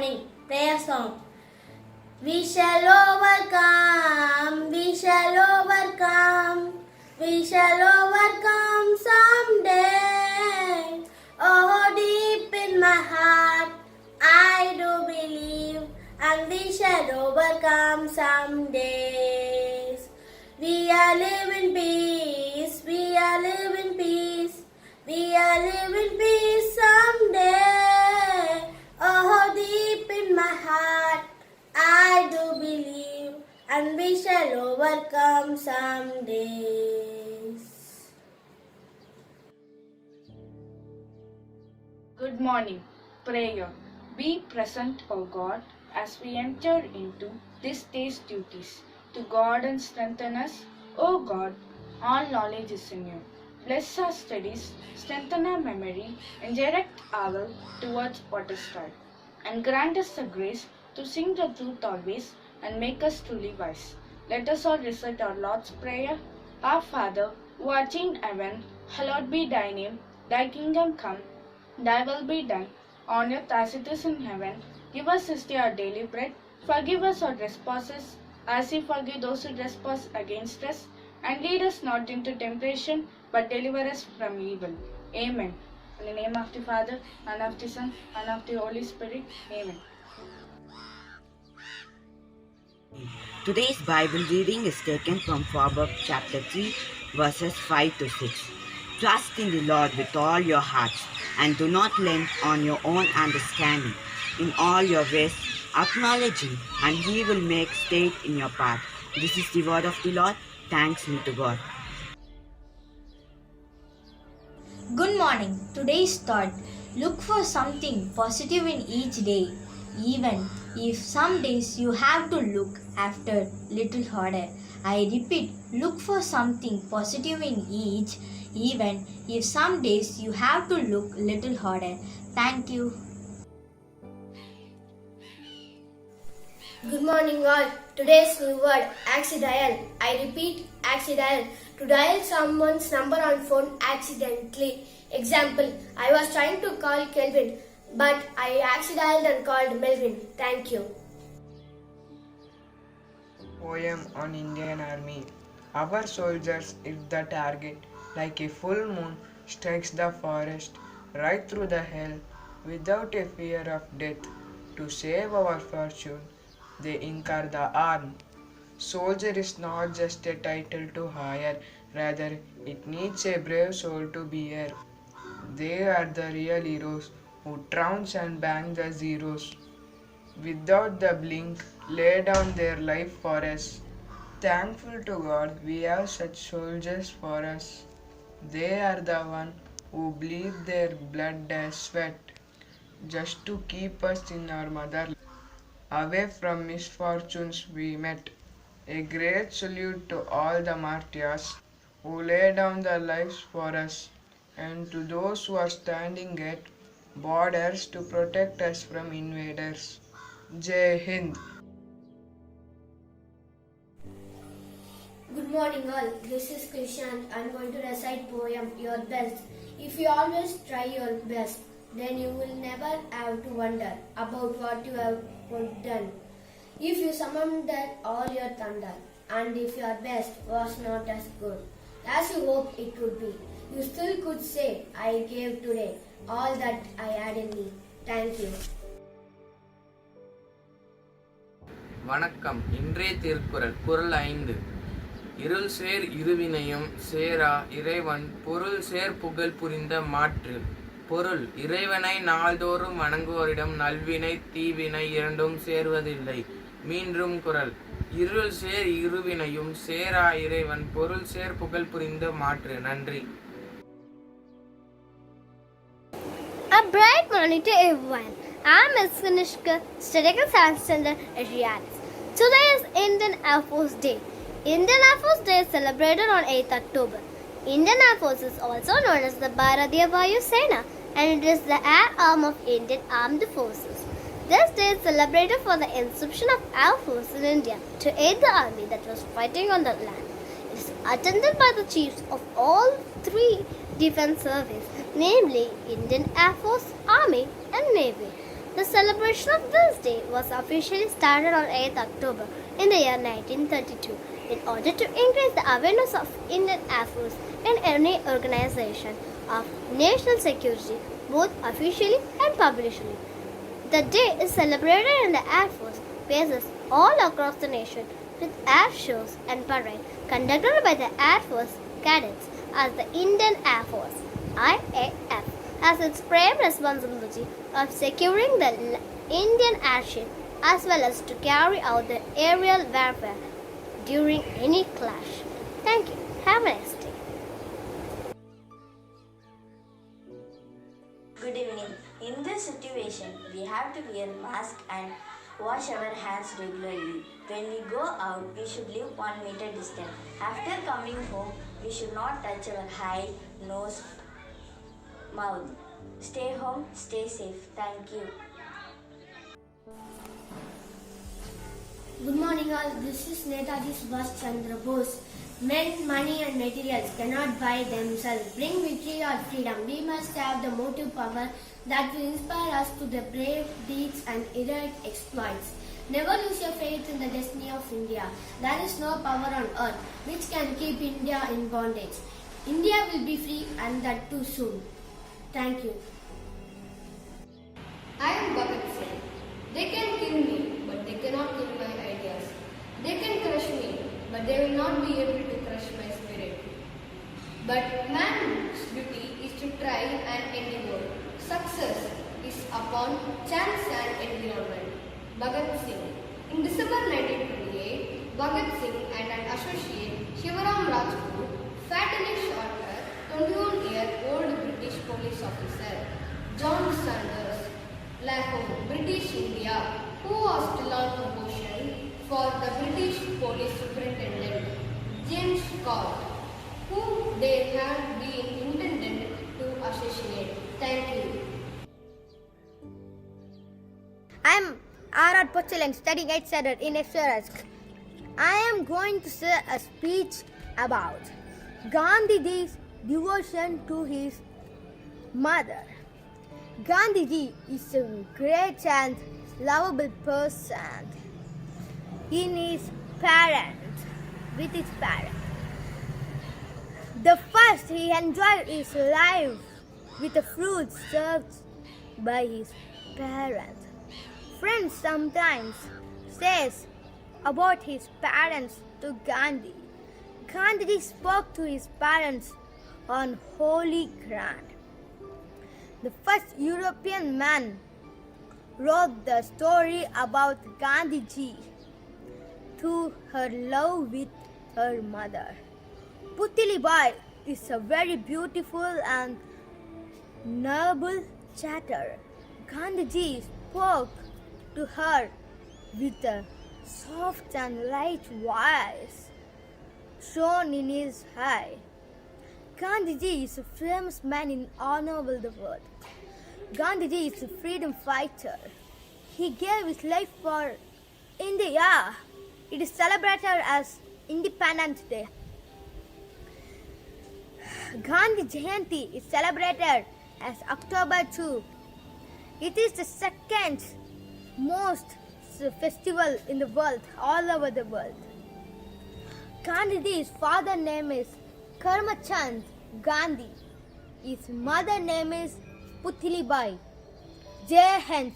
morning prayer song. We shall overcome, we shall overcome, we shall overcome someday. Oh, deep in my heart, I do believe, and we shall overcome someday. We are living peace, we are living peace, we are living peace someday. Oh, deep in my heart, I do believe, and we shall overcome some days. Good morning. Prayer. Be present, O God, as we enter into this day's duties. To guard and strengthen us, O God, all knowledge is in you. Bless our studies, strengthen our memory, and direct our will towards what is right. And grant us the grace to sing the truth always and make us truly wise. Let us all recite our Lord's Prayer. Our Father, who art in heaven, hallowed be thy name. Thy kingdom come, thy will be done, on earth as it is in heaven. Give us this day our daily bread. Forgive us our trespasses, as we forgive those who trespass against us. And lead us not into temptation, but deliver us from evil. Amen. In the name of the Father, and of the Son, and of the Holy Spirit. Amen. Today's Bible reading is taken from Proverbs chapter 3, verses 5 to 6. Trust in the Lord with all your hearts, and do not lean on your own understanding. In all your ways, acknowledge Him, and He will make straight in your path. This is the word of the Lord. Thanks be to God. Good morning. Today's thought: look for something positive in each day, even if some days you have to look after little harder. I repeat, look for something positive in each, even if some days you have to look little harder. Thank you. Good morning all. Today's word accidental. I repeat accidental. To dial someone's number on phone accidentally. Example, I was trying to call Kelvin, but I accidentally and called Melvin. Thank you. Poem on Indian Army. Our soldiers hit the target like a full moon strikes the forest right through the hell without a fear of death. To save our fortune, they incur the arm. Soldier is not just a title to hire, rather it needs a brave soul to bear. They are the real heroes who trounce and bang the zeros. Without the blink, lay down their life for us. Thankful to God we have such soldiers for us. They are the one who bleed their blood as sweat, just to keep us in our motherland. Away from misfortunes we met. A great salute to all the martyrs who lay down their lives for us, and to those who are standing at borders to protect us from invaders. Jai Hind. Good morning all. This is Krishna. I'm going to recite poem Your Best. If you always try your best, then you will never have to wonder about what you have done. If you summoned all your thunder, and if your best was not as good as you hoped it would be, you still could say, I gave today all that I had in me. Thank you. வணக்கம். இன்றைய திருக்குறள் குறள் 5. இருள் சேர் இருவினையும் சேரா இறைவன் பொருள் சேர் புகழ் புரிந்த மாற்று. பொருள்: இறைவனை நாள்தோறும் வணங்குவோரிடம் நல்வினை தீவினை இரண்டும் சேர்வதில்லை. மீண்டும் குறள்: இருள் சேர் இருவினையும் சேரா இறைவன் பொருள் சேர் புகழ் புரிந்த மாற்று. நன்றி. A bright morning to everyone. I'm Ms. Kanishka, studying in 7th standard at Rialis. Today is Indian Air Force Day. Indian Air Force Day is celebrated on 8th October. Indian Air Force is also known as the Bharatiya Vayu Sena, and it is the air arm of Indian Armed Forces. This day is celebrated for the inception of Air Force in India to aid the army that was fighting on the land. It is attended by the chiefs of all three defense services, namely Indian Air Force, Army and Navy. The celebration of this day was officially started on 8th October in the year 1932 in order to increase the awareness of Indian Air Force in any organization of national security, both officially and publicly. The day is celebrated in the Air Force bases all across the nation with air shows and parade conducted by the Air Force cadets as the Indian Air Force IAF has its prime responsibility of securing the Indian airship as well as to carry out the aerial warfare during any clash. Thank you. Have a nice day. Good evening. In this situation, we have to wear mask and wash our hands regularly. When we go out, we should live 1 meter distance. After coming home, we should not touch our eye, nose, mouth. Stay home, stay safe. Thank you. Good morning all. This is Netaji Subhash Chandra Bose. Men, money and materials cannot buy themselves. Bring victory or freedom. We must have the motive power that will inspire us to the brave deeds and heroic exploits. Never lose your faith in the destiny of India. There is no power on earth which can keep India in bondage. India will be free and that too soon. Thank you. I am Bhagat Singh. They can kill me, but they cannot kill my ideas. They can crush me, but they will not be able to crush my spirit. But man's duty is to try and endeavor. Success is upon chance and environment. Bhagat Singh. In December 1928, Bhagat Singh and an associate, Shivaram Rajput, fatally shot a 21-year-old British police officer, John Sanders, Lahore, British India, who was still on promotion for the British police superintendent, James Scott, whom they had been intended to assassinate. Thank you. I am R.R. Pochalang, studying 8th standard in Eswarask. I am going to say a speech about Gandhiji's devotion to his mother. Gandhiji is a great and lovable person in his parents, with his parents. The first he enjoyed his life with the fruits served by his parents. Friends sometimes says about his parents to Gandhi. Gandhi spoke to his parents on holy ground. The first European man wrote the story about Gandhiji to her love with her mother. Putilibai is a very beautiful and noble chatter. Gandhiji spoke to her with a soft and light voice shone in his eye. Gandhiji is a famous man in all over the world. Gandhiji is a freedom fighter. He gave his life for India. It is celebrated as Independence Day. Gandhi Jayanti is celebrated as October 2. It is the second most festival in the world, all over the world. Gandhiji's father name is Karmachand Gandhi. His mother name is Putilibai. Jai Hind.